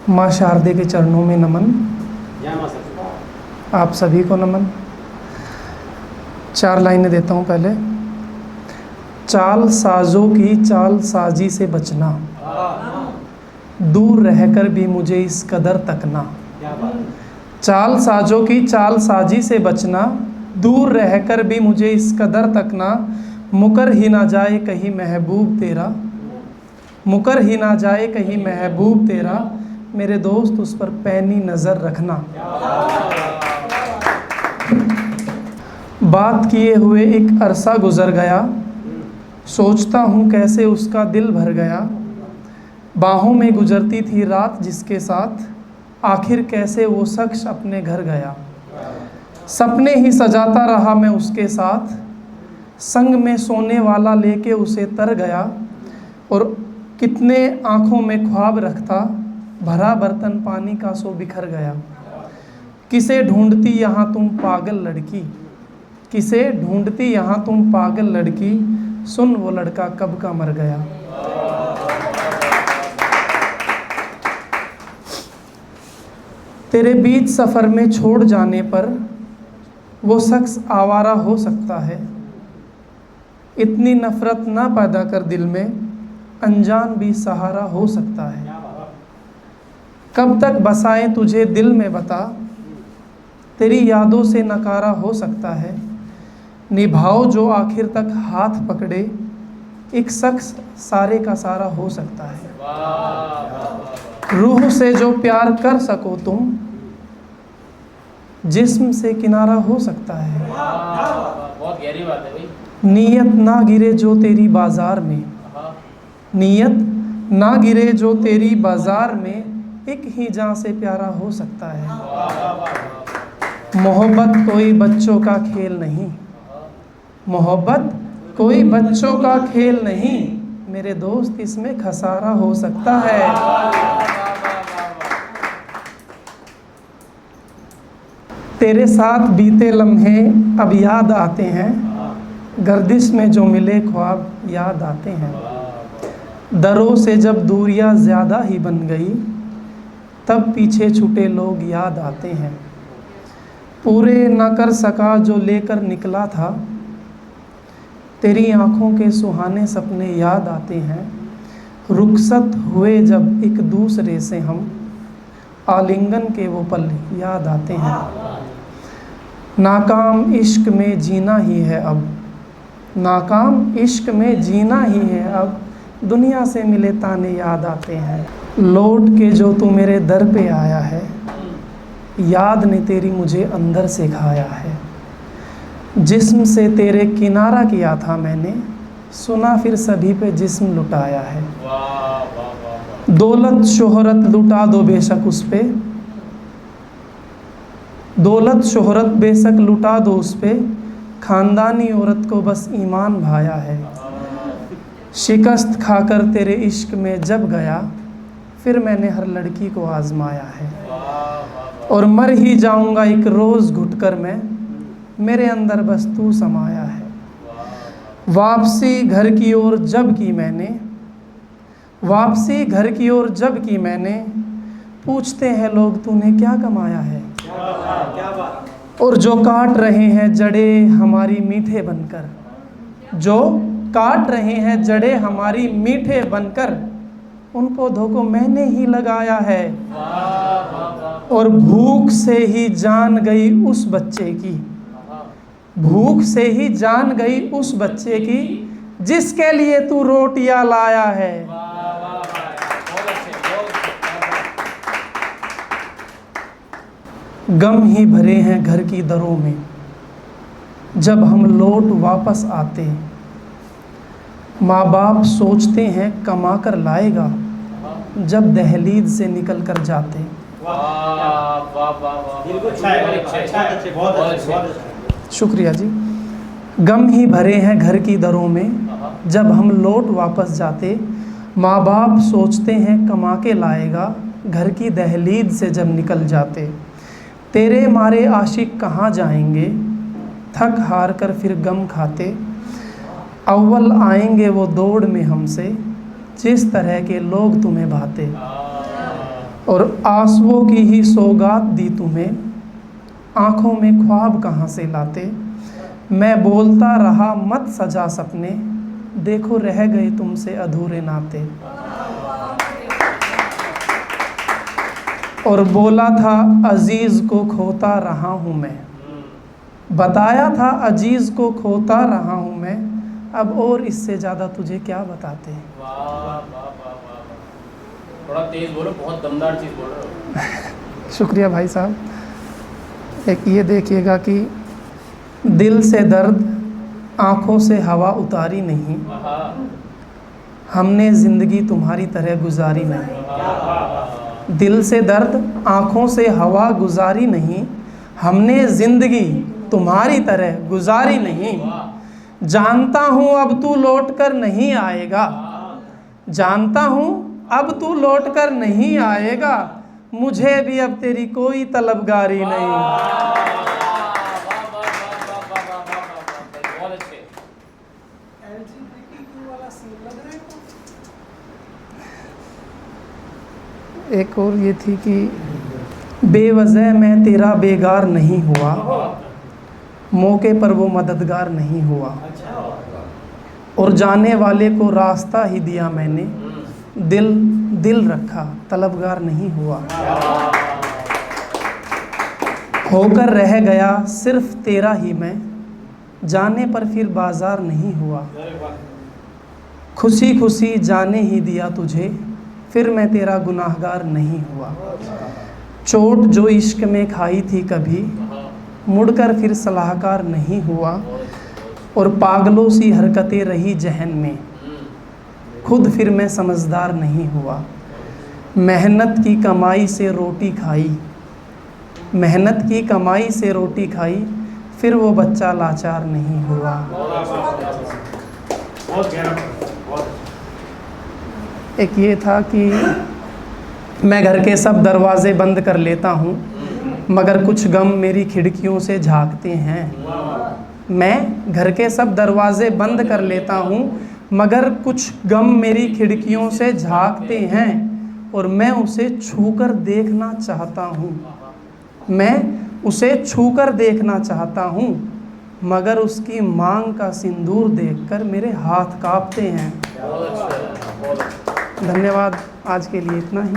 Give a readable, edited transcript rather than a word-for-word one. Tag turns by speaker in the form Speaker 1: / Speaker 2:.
Speaker 1: माँ शारदे के चरणों में नमन। आप सभी को नमन। 4 लाइनें देता हूँ पहले। चाल साजों की चाल साजी से बचना, दूर रहकर भी मुझे इस कदर तकना। चाल साजों की चाल साजी से बचना, दूर रहकर भी मुझे इस कदर तकना। मुकर ही ना जाए कहीं महबूब तेरा, मुकर ही ना जाए कहीं महबूब तेरा। मेरे दोस्त उस पर पैनी नज़र रखना। बात किए हुए एक अरसा गुज़र गया, सोचता हूँ कैसे उसका दिल भर गया। बाहों में गुजरती थी रात जिसके साथ, आखिर कैसे वो शख्स अपने घर गया। सपने ही सजाता रहा मैं उसके साथ, संग में सोने वाला लेके उसे तर गया। और कितने आँखों में ख्वाब रखता, भरा बर्तन पानी का सो बिखर गया। किसे ढूंढती यहाँ तुम पागल लड़की, किसे ढूंढती यहाँ तुम पागल लड़की। सुन वो लड़का कब का मर गया। तेरे बीच सफ़र में छोड़ जाने पर वो शख्स आवारा हो सकता है। इतनी नफ़रत ना पैदा कर दिल में, अनजान भी सहारा हो सकता है। कब तक बसाएं तुझे दिल में बता, तेरी यादों से नकारा हो सकता है। निभाओ जो आखिर तक हाथ पकड़े, एक शख्स सारे का सारा हो सकता है। रूह से जो प्यार कर सको तुम, जिस्म से किनारा हो सकता है।
Speaker 2: बहुत गहरी बात है भाई।
Speaker 1: नीयत ना गिरे जो तेरी बाजार में, नीयत ना गिरे जो तेरी बाजार में, एक ही जान से प्यारा हो सकता है। मोहब्बत कोई बच्चों का खेल नहीं, मोहब्बत कोई बच्चों का खेल नहीं। मेरे दोस्त इसमें खसारा हो सकता है। तेरे साथ बीते लम्हे अब याद आते हैं, गर्दिश में जो मिले ख्वाब याद आते हैं। दरों से जब दूरियां ज़्यादा ही बन गई, तब पीछे छूटे लोग याद आते हैं। पूरे न कर सका जो लेकर निकला था, तेरी आँखों के सुहाने सपने याद आते हैं। रुखसत हुए जब एक दूसरे से हम, आलिंगन के वो पल याद आते हैं। नाकाम इश्क में जीना ही है अब, नाकाम इश्क में जीना ही है अब। दुनिया से मिले ताने याद आते हैं। लौट के जो तू मेरे दर पे आया है, याद ने तेरी मुझे अंदर से खाया है। जिस्म से तेरे किनारा किया था मैंने, सुना फिर सभी पे जिस्म लुटाया है। दौलत शोहरत लुटा दो बेशक उस पे, दौलत शोहरत बेशक लुटा दो उस पे। ख़ानदानी औरत को बस ईमान भाया है। शिकस्त खाकर तेरे इश्क में जब गया, फिर मैंने हर लड़की को आजमाया है। और मर ही जाऊंगा एक रोज़ घुटकर मैं, मेरे अंदर बस तू समाया है। वापसी घर की ओर जब की मैंने, वापसी घर की ओर जब की मैंने, पूछते हैं लोग तूने क्या कमाया है। और जो काट रहे हैं जड़े हमारी मीठे बनकर, जो काट रहे हैं जड़े हमारी मीठे बनकर, उन पौधों को मैंने ही लगाया है। और भूख से ही जान गई उस बच्चे की, भूख से ही जान गई उस बच्चे की, जिसके लिए तू रोटियां लाया है। गम ही भरे हैं घर की दरों में, जब हम लौट वापस आते। माँ बाप सोचते हैं कमा कर लाएगा, जब दहलीज से निकल कर जाते। शुक्रिया जी। गम ही भरे हैं घर की दरों में, जब हम लौट वापस जाते। माँ बाप सोचते हैं कमा के लाएगा, घर की दहलीज से जब निकल जाते। तेरे मारे आशिक कहाँ जाएंगे, थक हार कर फिर गम खाते। अव्वल आएंगे वो दौड़ में हमसे, जिस तरह के लोग तुम्हें भाते। और आंसुओं की ही सौगात दी तुम्हें, आँखों में ख्वाब कहाँ से लाते। मैं बोलता रहा मत सजा सपने, देखो रह गए तुमसे अधूरे नाते। और बोला था अजीज़ को खोता रहा हूँ मैं, बताया था अजीज़ को खोता रहा हूँ मैं, अब और इससे ज़्यादा तुझे क्या बताते।
Speaker 2: वाह वाह वाह वाह, थोड़ा तेज बोलो, बहुत दमदार चीज़ बोल रहे हो।
Speaker 1: शुक्रिया भाई साहब। एक ये देखिएगा कि दिल से दर्द आँखों से हवा उतारी नहीं, हमने ज़िंदगी तुम्हारी तरह गुजारी नहीं। दिल से दर्द आँखों से हवा गुजारी नहीं, हमने ज़िंदगी तुम्हारी तरह गुजारी नहीं। जानता हूँ अब तू लौट कर नहीं आएगा, जानता हूँ अब तू लौट कर नहीं आएगा, मुझे भी अब तेरी कोई तलबगारी नहीं। एक और ये थी कि बेवजह मैं तेरा बेगार नहीं हुआ, मौके पर वो मददगार नहीं हुआ, और जाने वाले को रास्ता ही दिया मैंने, दिल रखा तलबगार नहीं हुआ। होकर रह गया सिर्फ तेरा ही मैं, जाने पर फिर बाजार नहीं हुआ। खुशी खुशी जाने ही दिया तुझे, फिर मैं तेरा गुनाहगार नहीं हुआ। चोट जो इश्क में खाई थी कभी, मुड़कर फिर सलाहकार नहीं हुआ, और पागलों सी हरकतें रही जहन में, खुद फिर मैं समझदार नहीं हुआ। मेहनत की कमाई से रोटी खाई, मेहनत की कमाई से रोटी खाई, फिर वो बच्चा लाचार नहीं हुआ। एक ये था कि मैं घर के सब दरवाज़े बंद कर लेता हूँ, मगर कुछ गम मेरी खिड़कियों से झांकते हैं। मैं घर के सब दरवाज़े बंद कर लेता हूँ, मगर कुछ गम मेरी खिड़कियों से झांकते हैं, और मैं उसे छूकर देखना चाहता हूँ। मैं उसे छूकर देखना चाहता हूँ, मगर उसकी मांग का सिंदूर देखकर मेरे हाथ कांपते हैं। धन्यवाद, आज के लिए इतना ही।